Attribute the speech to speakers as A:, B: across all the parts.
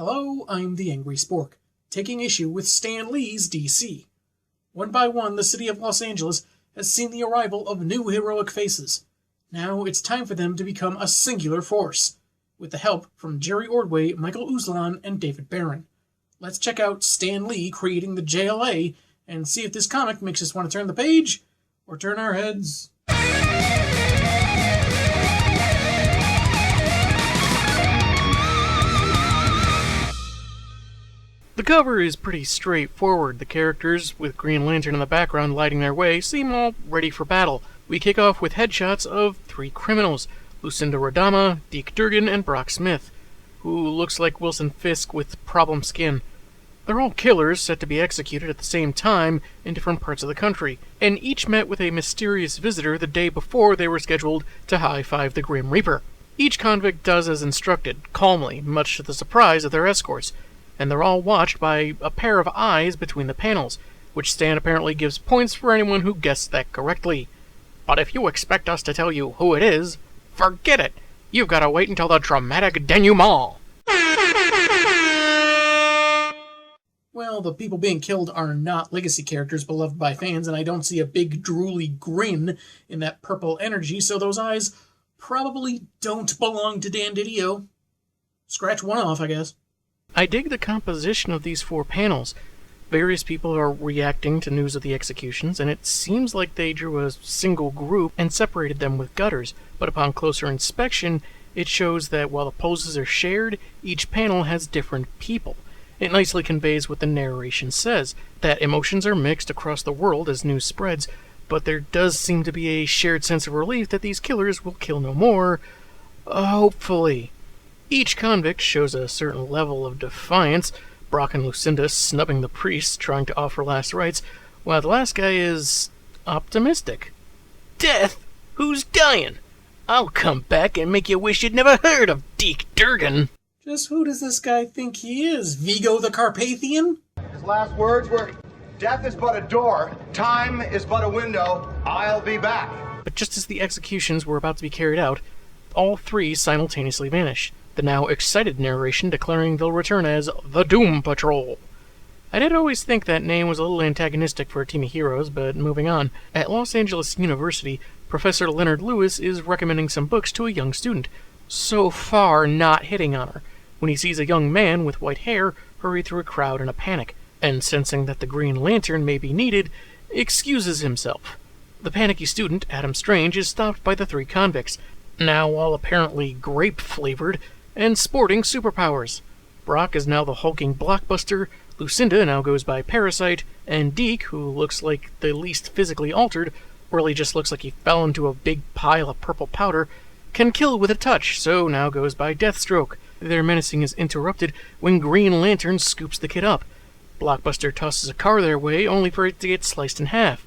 A: Hello, I'm the Angry Spork, taking issue with Stan Lee's DC. One by one, the city of Los Angeles has seen the arrival of new heroic faces. Now it's time for them to become a singular force, with the help from Jerry Ordway, Michael Uslan, and David Barron. Let's check out Stan Lee creating the JLA and see if this comic makes us want to turn the page or turn our heads.
B: The cover is pretty straightforward. The characters, with Green Lantern in the background lighting their way, seem all ready for battle. We kick off with headshots of three criminals, Lucinda Radama, Deke Durgan, and Brock Smith, who looks like Wilson Fisk with problem skin. They're all killers set to be executed at the same time in different parts of the country, and each met with a mysterious visitor the day before they were scheduled to high-five the Grim Reaper. Each convict does as instructed, calmly, much to the surprise of their escorts, and they're all watched by a pair of eyes between the panels, which Stan apparently gives points for anyone who guessed that correctly. But if you expect us to tell you who it is, forget it! You've got to wait until the dramatic denouement!
A: Well, the people being killed are not legacy characters beloved by fans, and I don't see a big drooly grin in that purple energy, so those eyes probably don't belong to Dan Didio. Scratch one off, I guess.
B: I dig the composition of these four panels. Various people are reacting to news of the executions, and it seems like they drew a single group and separated them with gutters, but upon closer inspection, it shows that while the poses are shared, each panel has different people. It nicely conveys what the narration says, that emotions are mixed across the world as news spreads, but there does seem to be a shared sense of relief that these killers will kill no more. Hopefully. Each convict shows a certain level of defiance, Brock and Lucinda snubbing the priest trying to offer last rites, while the last guy is optimistic. Death? Who's dying? I'll come back and make you wish you'd never heard of Deke Durgan.
A: Just who does this guy think he is? Vigo the Carpathian?
C: His last words were, "Death is but a door, time is but a window, I'll be back."
B: But just as the executions were about to be carried out, all three simultaneously vanish, the now excited narration declaring they'll return as the Doom Patrol. I did always think that name was a little antagonistic for a team of heroes, but moving on. At Los Angeles University, Professor Leonard Lewis is recommending some books to a young student, so far not hitting on her, when he sees a young man with white hair hurry through a crowd in a panic, and sensing that the Green Lantern may be needed, excuses himself. The panicky student, Adam Strange, is stopped by the three convicts, now all apparently grape-flavored, and sporting superpowers. Brock is now the hulking blockbuster, Lucinda now goes by Parasite, and Deke, who looks like the least physically altered, really just looks like he fell into a big pile of purple powder, can kill with a touch, so now goes by Deathstroke. Their menacing is interrupted when Green Lantern scoops the kid up. Blockbuster tosses a car their way, only for it to get sliced in half,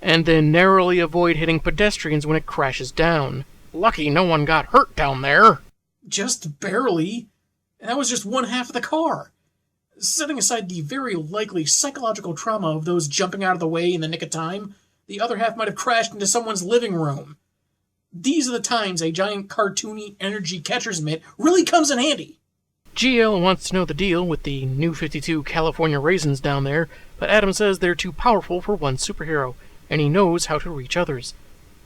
B: and then narrowly avoid hitting pedestrians when it crashes down. Lucky no one got hurt down there.
A: Just barely. And that was just one half of the car. Setting aside the very likely psychological trauma of those jumping out of the way in the nick of time, the other half might have crashed into someone's living room. These are the times a giant cartoony energy catcher's mitt really comes in handy.
B: GL wants to know the deal with the New 52 California raisins down there, but Adam says they're too powerful for one superhero, and he knows how to reach others.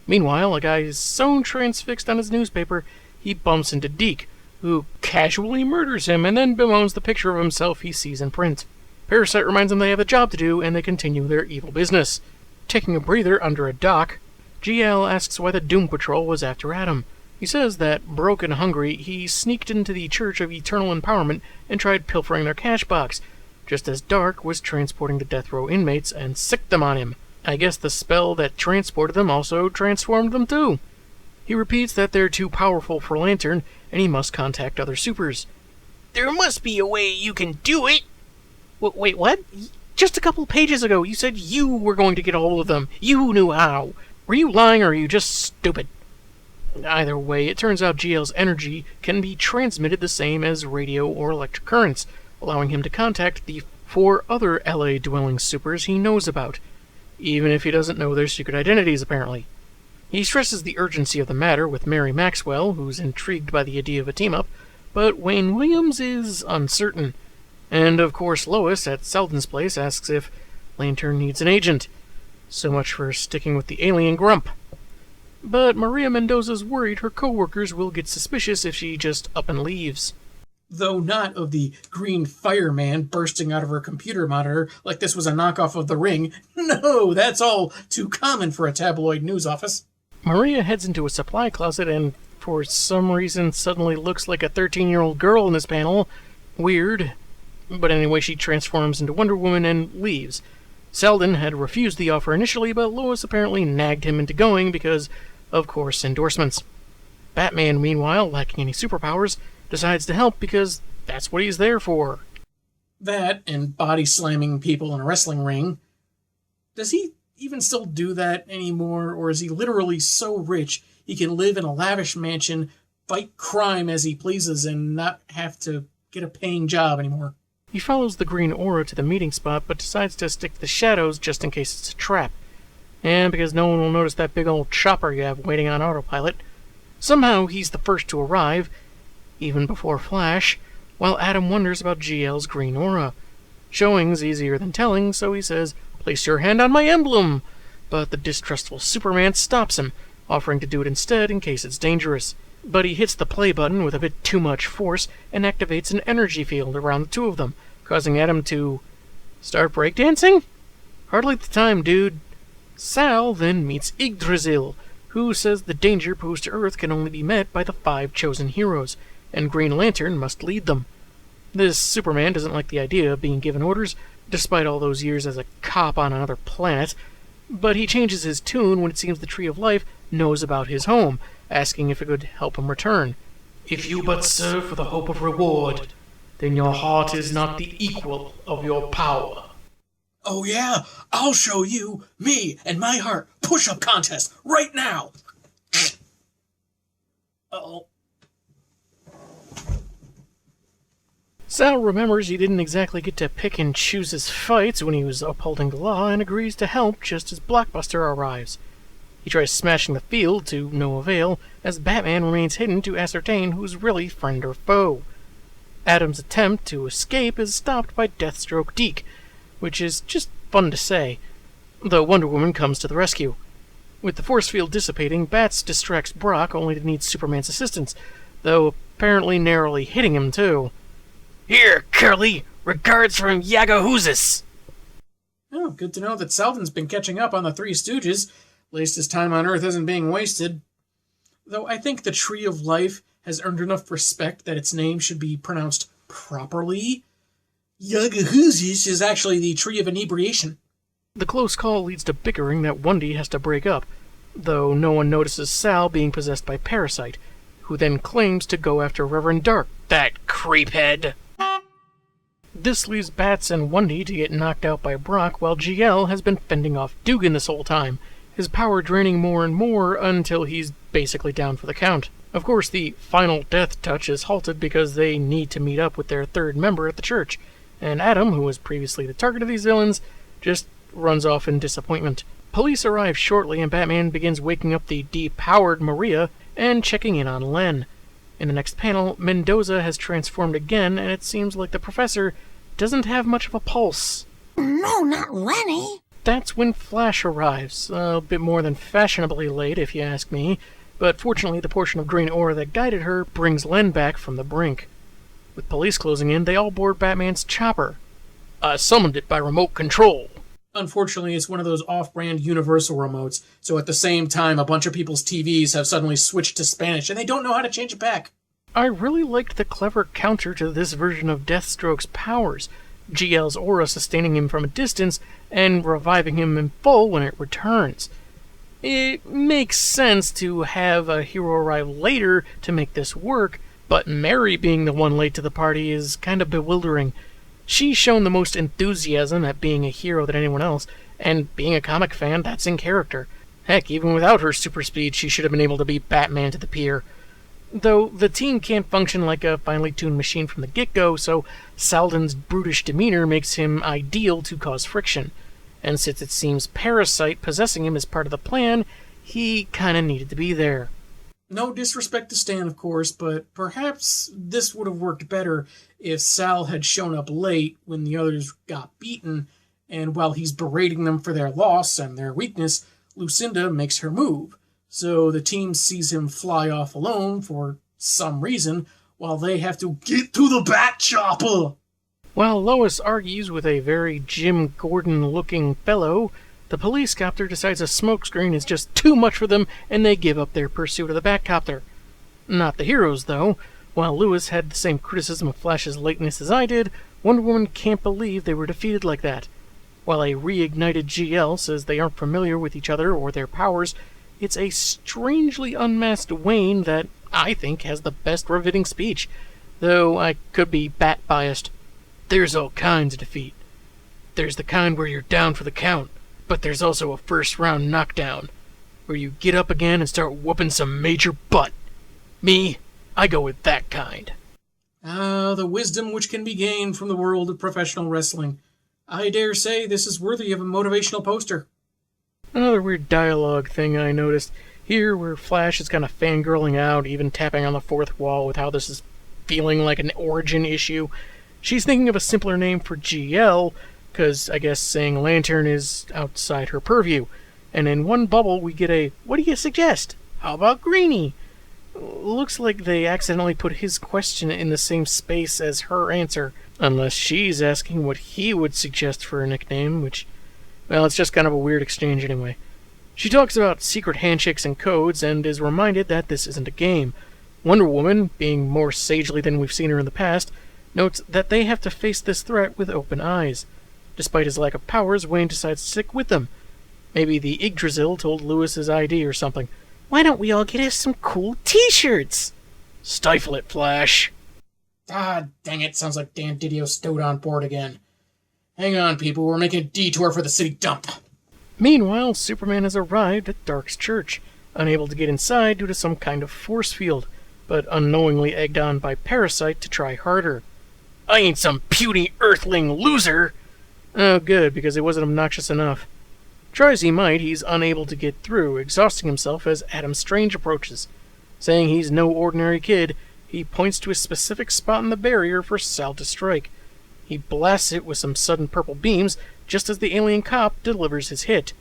B: Meanwhile, a guy is so transfixed on his newspaper, he bumps into Deke, who casually murders him and then bemoans the picture of himself he sees in print. Parasite reminds him they have a job to do, and they continue their evil business. Taking a breather under a dock, GL asks why the Doom Patrol was after Adam. He says that, broke and hungry, he sneaked into the Church of Eternal Empowerment and tried pilfering their cash box, just as Dark was transporting the death row inmates and sicked them on him. I guess the spell that transported them also transformed them too. He repeats that they're too powerful for Lantern, and he must contact other supers. There must be a way you can do it! Wait, what? Just a couple pages ago, you said you were going to get a hold of them. You knew how. Were you lying, or are you just stupid? Either way, it turns out GL's energy can be transmitted the same as radio or electric currents, allowing him to contact the 4 other LA-dwelling supers he knows about, even if he doesn't know their secret identities, apparently. He stresses the urgency of the matter with Mary Maxwell, who's intrigued by the idea of a team-up, but Wayne Williams is uncertain. And of course Lois at Selden's place asks if Lantern needs an agent. So much for sticking with the alien grump. But Maria Mendoza's worried her co-workers will get suspicious if she just up and leaves.
A: Though not of the green fireman bursting out of her computer monitor like this was a knockoff of The Ring. No, that's all too common for a tabloid news office.
B: Maria heads into a supply closet and, for some reason, suddenly looks like a 13-year-old girl in this panel. Weird. But anyway, she transforms into Wonder Woman and leaves. Selden had refused the offer initially, but Lois apparently nagged him into going because, of course, endorsements. Batman, meanwhile, lacking any superpowers, decides to help because that's what he's there for.
A: That and body slamming people in a wrestling ring. Does he even still do that anymore, or is he literally so rich he can live in a lavish mansion, fight crime as he pleases, and not have to get a paying job anymore?
B: He follows the green aura to the meeting spot, but decides to stick to the shadows just in case it's a trap. And because no one will notice that big old chopper you have waiting on autopilot, somehow he's the first to arrive, even before Flash, while Adam wonders about GL's green aura. Showing's easier than telling, so he says, "Place your hand on my emblem!" But the distrustful Superman stops him, offering to do it instead in case it's dangerous. But he hits the play button with a bit too much force and activates an energy field around the two of them, causing Adam to start breakdancing? Hardly the time, dude. Sal then meets Yggdrasil, who says the danger posed to Earth can only be met by the 5 chosen heroes, and Green Lantern must lead them. This Superman doesn't like the idea of being given orders, despite all those years as a cop on another planet, but he changes his tune when it seems the Tree of Life knows about his home, asking if it could help him return. "If you but serve for the hope of reward, then your heart is not the equal of your power."
A: Oh yeah, I'll show you, me and my heart, push-up contest, right now! Uh-oh.
B: Sal remembers he didn't exactly get to pick and choose his fights when he was upholding the law and agrees to help just as Blockbuster arrives. He tries smashing the field to no avail, as Batman remains hidden to ascertain who's really friend or foe. Adam's attempt to escape is stopped by Deathstroke Deke, which is just fun to say, though Wonder Woman comes to the rescue. With the force field dissipating, Bats distracts Brock only to need Superman's assistance, though apparently narrowly hitting him too. "Here, Curly! Regards from Yagahoozis!"
A: Oh, good to know that Selden's been catching up on the Three Stooges. At least his time on Earth isn't being wasted. Though I think the Tree of Life has earned enough respect that its name should be pronounced properly. Yagahoozis is actually the Tree of Inebriation.
B: The close call leads to bickering that Wundy has to break up, though no one notices Sal being possessed by Parasite, who then claims to go after Reverend Dark, that creephead. This leaves Bats and Wundy to get knocked out by Brock, while GL has been fending off Dugan this whole time, his power draining more and more until he's basically down for the count. Of course, the final death touch is halted because they need to meet up with their third member at the church, and Adam, who was previously the target of these villains, just runs off in disappointment. Police arrive shortly and Batman begins waking up the depowered Maria and checking in on Len. In the next panel, Mendoza has transformed again, and it seems like the professor doesn't have much of a pulse.
D: No, not Lenny.
B: That's when Flash arrives, a bit more than fashionably late if you ask me, but fortunately the portion of green aura that guided her brings Len back from the brink. With police closing in, they all board Batman's chopper. "I summoned it by remote control."
A: Unfortunately, it's one of those off-brand Universal remotes, so at the same time, a bunch of people's TVs have suddenly switched to Spanish, and they don't know how to change it back.
B: I really liked the clever counter to this version of Deathstroke's powers, GL's aura sustaining him from a distance and reviving him in full when it returns. It makes sense to have a hero arrive later to make this work, but Mary being the one late to the party is kind of bewildering. She's shown the most enthusiasm at being a hero than anyone else, and being a comic fan, that's in character. Heck, even without her super speed, she should have been able to beat Batman to the pier. Though the team can't function like a finely tuned machine from the get-go, so Selden's brutish demeanor makes him ideal to cause friction. And since it seems Parasite possessing him is part of the plan, he kinda needed to be there.
A: No disrespect to Stan, of course, but perhaps this would have worked better if Sal had shown up late when the others got beaten, and while he's berating them for their loss and their weakness, Lucinda makes her move. So the team sees him fly off alone for some reason, while they have to get to the bat chopper.
B: While Lois argues with a very Jim Gordon-looking fellow, the police copter decides a smokescreen is just too much for them and they give up their pursuit of the Batcopter. Not the heroes, though. While Lewis had the same criticism of Flash's lateness as I did, Wonder Woman can't believe they were defeated like that. While a reignited GL says they aren't familiar with each other or their powers, it's a strangely unmasked Wayne that I think has the best riveting speech, though I could be bat-biased. There's all kinds of defeat. There's the kind where you're down for the count, but there's also a first-round knockdown, where you get up again and start whooping some major butt. Me, I go with that kind.
A: The wisdom which can be gained from the world of professional wrestling. I dare say this is worthy of a motivational poster.
B: Another weird dialogue thing I noticed here, where Flash is kind of fangirling out, even tapping on the fourth wall with how this is feeling like an origin issue. She's thinking of a simpler name for GL, because I guess saying Lantern is outside her purview. And in one bubble we get a, "What do you suggest? How about Greenie?" Looks like they accidentally put his question in the same space as her answer, unless she's asking what he would suggest for a nickname, which, well, it's just kind of a weird exchange anyway. She talks about secret handshakes and codes, and is reminded that this isn't a game. Wonder Woman, being more sagely than we've seen her in the past, notes that they have to face this threat with open eyes. Despite his lack of powers, Wayne decides to stick with them. Maybe the Yggdrasil told Lewis his ID or something. Why don't we all get us some cool t-shirts? Stifle it, Flash.
A: Ah, dang it, sounds like Dan Didio stowed on board again. Hang on, people, we're making a detour for the city dump.
B: Meanwhile, Superman has arrived at Dark's church, unable to get inside due to some kind of force field, but unknowingly egged on by Parasite to try harder. I ain't some puny earthling loser! Oh, good, because it wasn't obnoxious enough. Try as he might, he's unable to get through, exhausting himself as Adam Strange approaches. Saying he's no ordinary kid, he points to a specific spot in the barrier for Sal to strike. He blasts it with some sudden purple beams, just as the alien cop delivers his hit.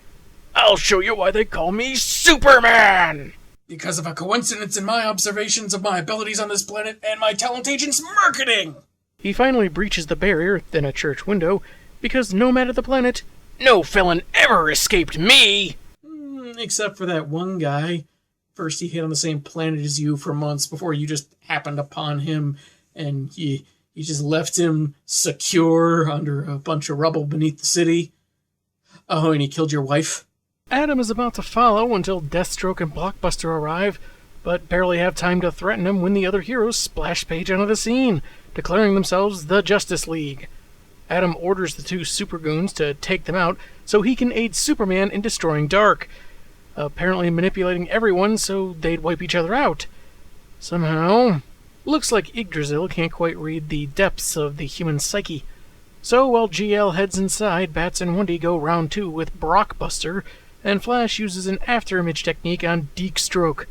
B: I'll show you why they call me Superman!
A: Because of a coincidence in my observations of my abilities on this planet and my talent agent's marketing!
B: He finally breaches the barrier, then a church window, because no matter the planet, no felon ever escaped me!
A: Except for that one guy. First he hit on the same planet as you for months before you just happened upon him, and you just left him secure under a bunch of rubble beneath the city. Oh, and he killed your wife?
B: Adam is about to follow until Deathstroke and Blockbuster arrive, but barely have time to threaten him when the other heroes splash page onto the scene, declaring themselves the Justice League. Adam orders the two supergoons to take them out so he can aid Superman in destroying Dark, apparently manipulating everyone so they'd wipe each other out. Somehow, looks like Yggdrasil can't quite read the depths of the human psyche. So while GL heads inside, Bats and Wendy go round two with Blockbuster, and Flash uses an afterimage technique on Deathstroke.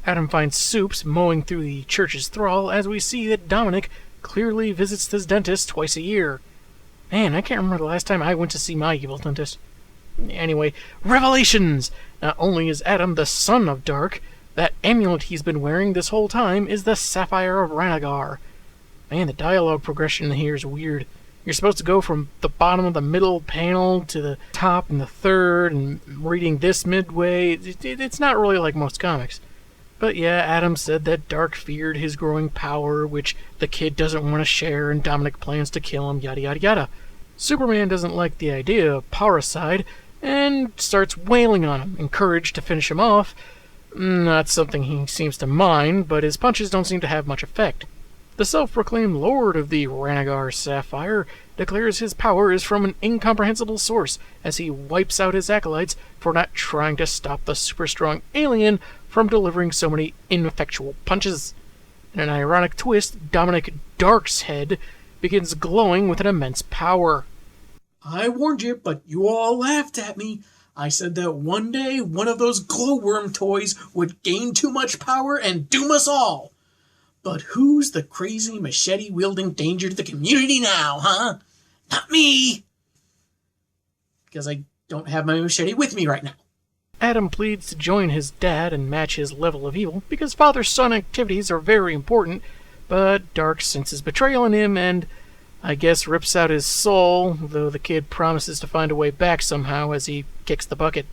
B: Adam finds Soups mowing through the church's thrall as we see that Dominic clearly visits his dentist twice a year. Man, I can't remember the last time I went to see my evil dentist. Anyway, revelations! Not only is Adam the son of Dark, that amulet he's been wearing this whole time is the Sapphire of Ranagar. Man, the dialogue progression here is weird. You're supposed to go from the bottom of the middle panel to the top and the third, and reading this midway. It's not really like most comics. But yeah, Adam said that Dark feared his growing power, which the kid doesn't want to share, and Dominic plans to kill him, yada yada yada. Superman doesn't like the idea of Parasite, and starts wailing on him, encouraged to finish him off. Not something he seems to mind, but his punches don't seem to have much effect. The self-proclaimed Lord of the Ranagar Sapphire declares his power is from an incomprehensible source as he wipes out his acolytes for not trying to stop the super-strong alien from delivering so many ineffectual punches. In an ironic twist, Dominic Dark's head begins glowing with an immense power.
A: I warned you, but you all laughed at me. I said that one day one of those glowworm toys would gain too much power and doom us all. But who's the crazy machete-wielding danger to the community now, huh? Not me! Because I don't have my machete with me right now.
B: Adam pleads to join his dad and match his level of evil because father-son activities are very important, but Dark senses betrayal in him and, I guess, rips out his soul, though the kid promises to find a way back somehow as he kicks the bucket.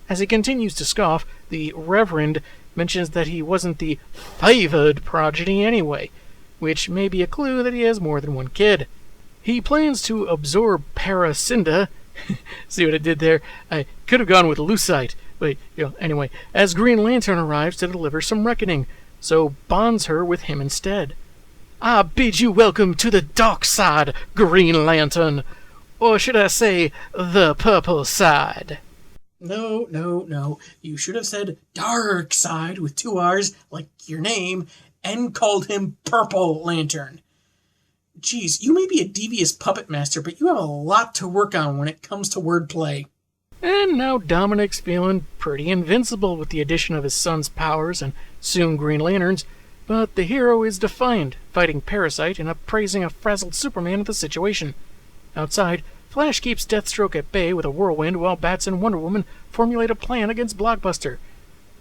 B: As he continues to scoff, the Reverend mentions that he wasn't the favored progeny anyway, which may be a clue that he has more than one kid. He plans to absorb Paracinda. See what I did there? I could have gone with Lucite, but, anyway, as Green Lantern arrives to deliver some reckoning, so bonds her with him instead. I bid you welcome to the dark side, Green Lantern. Or should I say, the purple side?
A: No. You should have said Dark Side with 2 R's, like your name, and called him Purple Lantern. Geez, you may be a devious puppet master, but you have a lot to work on when it comes to wordplay.
B: And now Dominic's feeling pretty invincible with the addition of his son's powers and soon Green Lanterns, but the hero is defiant, fighting Parasite and appraising a frazzled Superman of the situation. Outside, Flash keeps Deathstroke at bay with a whirlwind while Bats and Wonder Woman formulate a plan against Blockbuster.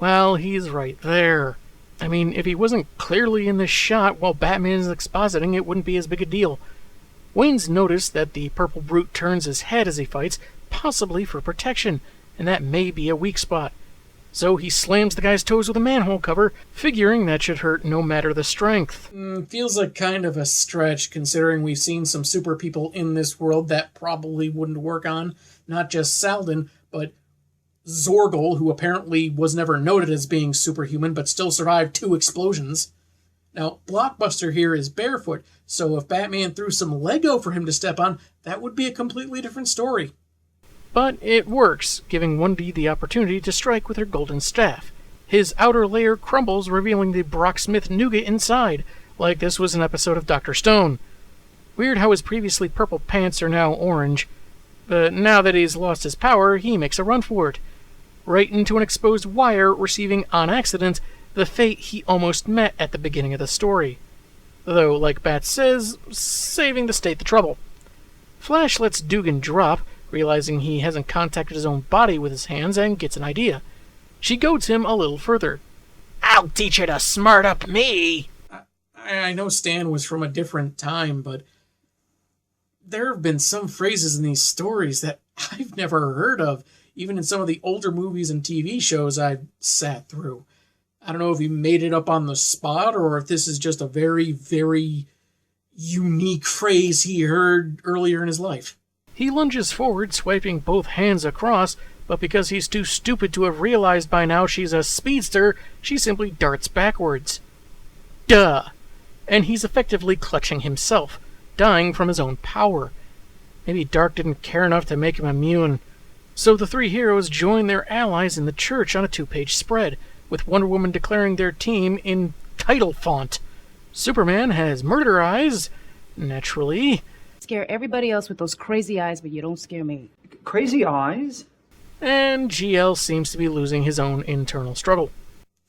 B: Well, he's right there. I mean, if he wasn't clearly in the shot while Batman is expositing, it wouldn't be as big a deal. Wayne's noticed that the purple brute turns his head as he fights, possibly for protection, and that may be a weak spot. So he slams the guy's toes with a manhole cover, figuring that should hurt no matter the strength.
A: Feels like kind of a stretch, considering we've seen some super people in this world that probably wouldn't work on. Not just Salden, but Zorgal, who apparently was never noted as being superhuman, but still survived 2 explosions. Now, Blockbuster here is barefoot, so if Batman threw some Lego for him to step on, that would be a completely different story.
B: But it works, giving Wendy the opportunity to strike with her golden staff. His outer layer crumbles, revealing the Brock Smith nougat inside, like this was an episode of Dr. Stone. Weird how his previously purple pants are now orange, but now that he's lost his power, he makes a run for it. Right into an exposed wire, receiving on accident the fate he almost met at the beginning of the story. Though, like Bat says, saving the state the trouble. Flash lets Dugan drop, realizing he hasn't contacted his own body with his hands, and gets an idea. She goads him a little further.
D: I'll teach you to smart up me.
A: I know Stan was from a different time, but there have been some phrases in these stories that I've never heard of, even in some of the older movies and TV shows I've sat through. I don't know if he made it up on the spot or if this is just a very, very unique phrase he heard earlier in his life.
B: He lunges forward, swiping both hands across, but because he's too stupid to have realized by now she's a speedster, she simply darts backwards. Duh! And he's effectively clutching himself, dying from his own power. Maybe Dark didn't care enough to make him immune. So the 3 heroes join their allies in the church on a 2-page spread, with Wonder Woman declaring their team in title font. Superman has murder eyes, naturally.
E: Scare everybody else with those crazy eyes, but you don't scare me.
F: Crazy eyes?
B: And GL seems to be losing his own internal struggle.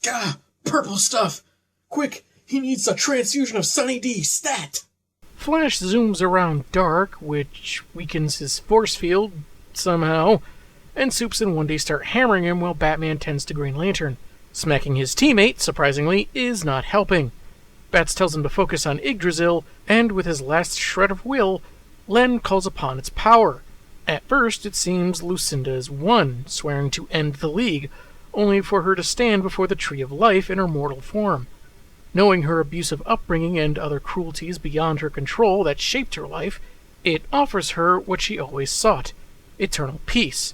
A: Gah! Purple stuff! Quick! He needs a transfusion of Sunny D, stat!
B: Flash zooms around Dark, which weakens his force field, somehow, and Supes and Wendy start hammering him while Batman tends to Green Lantern. Smacking his teammate, surprisingly, is not helping. Bats tells him to focus on Yggdrasil, and with his last shred of will, Len calls upon its power. At first, it seems Lucinda is won, swearing to end the League, only for her to stand before the Tree of Life in her mortal form. Knowing her abusive upbringing and other cruelties beyond her control that shaped her life, it offers her what she always sought, eternal peace.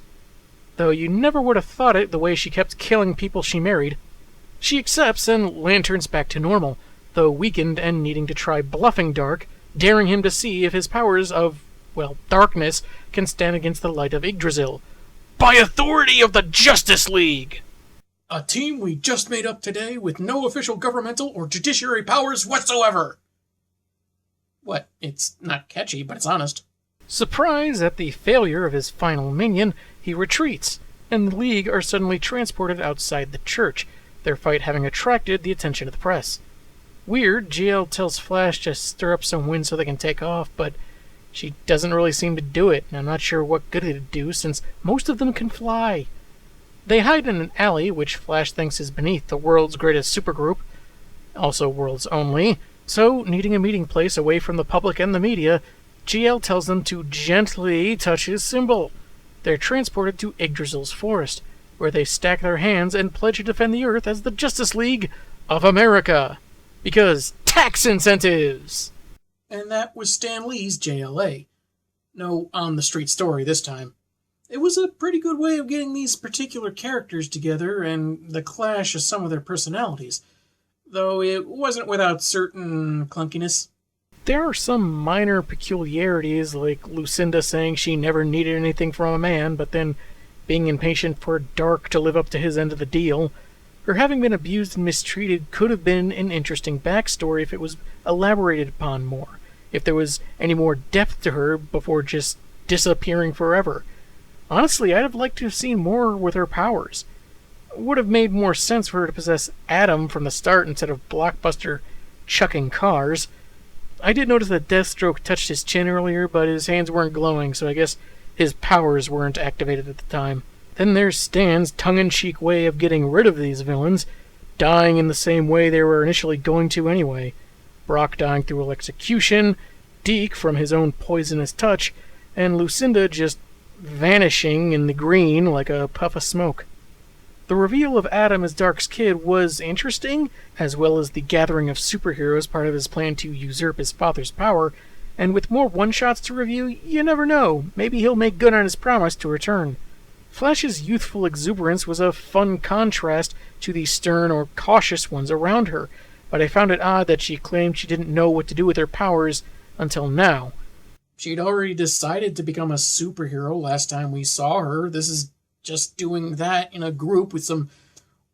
B: Though you never would have thought it the way she kept killing people she married. She accepts and lanterns back to normal, though weakened and needing to try bluffing Dark, daring him to see if his powers of, darkness can stand against the light of Yggdrasil. By authority of the Justice League!
A: A team we just made up today with no official governmental or judiciary powers whatsoever! What? It's not catchy, but it's honest.
B: Surprised at the failure of his final minion, he retreats, and the League are suddenly transported outside the church, their fight having attracted the attention of the press. Weird, GL tells Flash to stir up some wind so they can take off, but she doesn't really seem to do it, and I'm not sure what good it'd do since most of them can fly. They hide in an alley, which Flash thinks is beneath the world's greatest supergroup, also world's only, so needing a meeting place away from the public and the media, GL tells them to gently touch his symbol. They're transported to Yggdrasil's forest, where they stack their hands and pledge to defend the Earth as the Justice League of America. Because tax incentives!
A: And that was Stan Lee's JLA. No on-the-street story this time. It was a pretty good way of getting these particular characters together and the clash of some of their personalities, though it wasn't without certain clunkiness.
B: There are some minor peculiarities, like Lucinda saying she never needed anything from a man, but then being impatient for Dark to live up to his end of the deal. Her having been abused and mistreated could have been an interesting backstory if it was elaborated upon more, if there was any more depth to her before just disappearing forever. Honestly, I'd have liked to have seen more with her powers. It would have made more sense for her to possess Atom from the start instead of Blockbuster chucking cars. I did notice that Deathstroke touched his chin earlier, but his hands weren't glowing, so I guess his powers weren't activated at the time. Then there's Stan's tongue-in-cheek way of getting rid of these villains, dying in the same way they were initially going to anyway. Brock dying through electrocution, Deke from his own poisonous touch, and Lucinda just vanishing in the green like a puff of smoke. The reveal of Adam as Dark's kid was interesting, as well as the gathering of superheroes part of his plan to usurp his father's power, and with more one-shots to review, you never know, maybe he'll make good on his promise to return. Flash's youthful exuberance was a fun contrast to the stern or cautious ones around her, but I found it odd that she claimed she didn't know what to do with her powers until now.
A: She'd already decided to become a superhero last time we saw her. This is just doing that in a group with some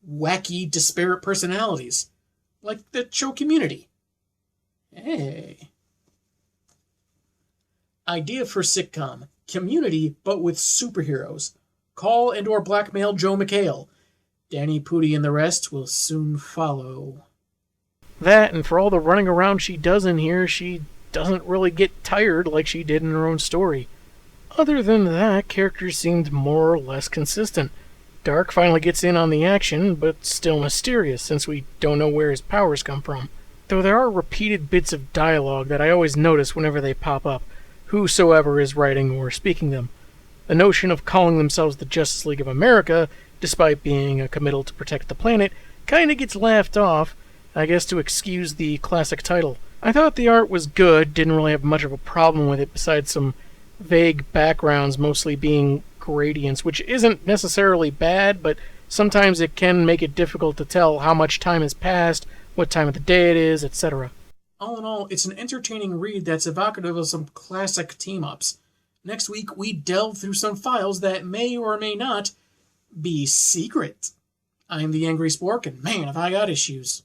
A: wacky, disparate personalities. Like the show Community. Hey. Idea for sitcom. Community, but with superheroes. Call and or blackmail Joe McHale. Danny Pudi and the rest will soon follow.
B: That, and for all the running around she does in here, she doesn't really get tired like she did in her own story. Other than that, characters seemed more or less consistent. Dark finally gets in on the action, but still mysterious since we don't know where his powers come from. Though there are repeated bits of dialogue that I always notice whenever they pop up, whosoever is writing or speaking them. The notion of calling themselves the Justice League of America, despite being a committal to protect the planet, kinda gets laughed off, I guess to excuse the classic title. I thought the art was good, didn't really have much of a problem with it besides some vague backgrounds mostly being gradients, which isn't necessarily bad, but sometimes it can make it difficult to tell how much time has passed, what time of the day it is, etc.
A: All in all, it's an entertaining read that's evocative of some classic team-ups. Next week, we delve through some files that may or may not be secret. I'm the Angry Spork, and man, have I got issues.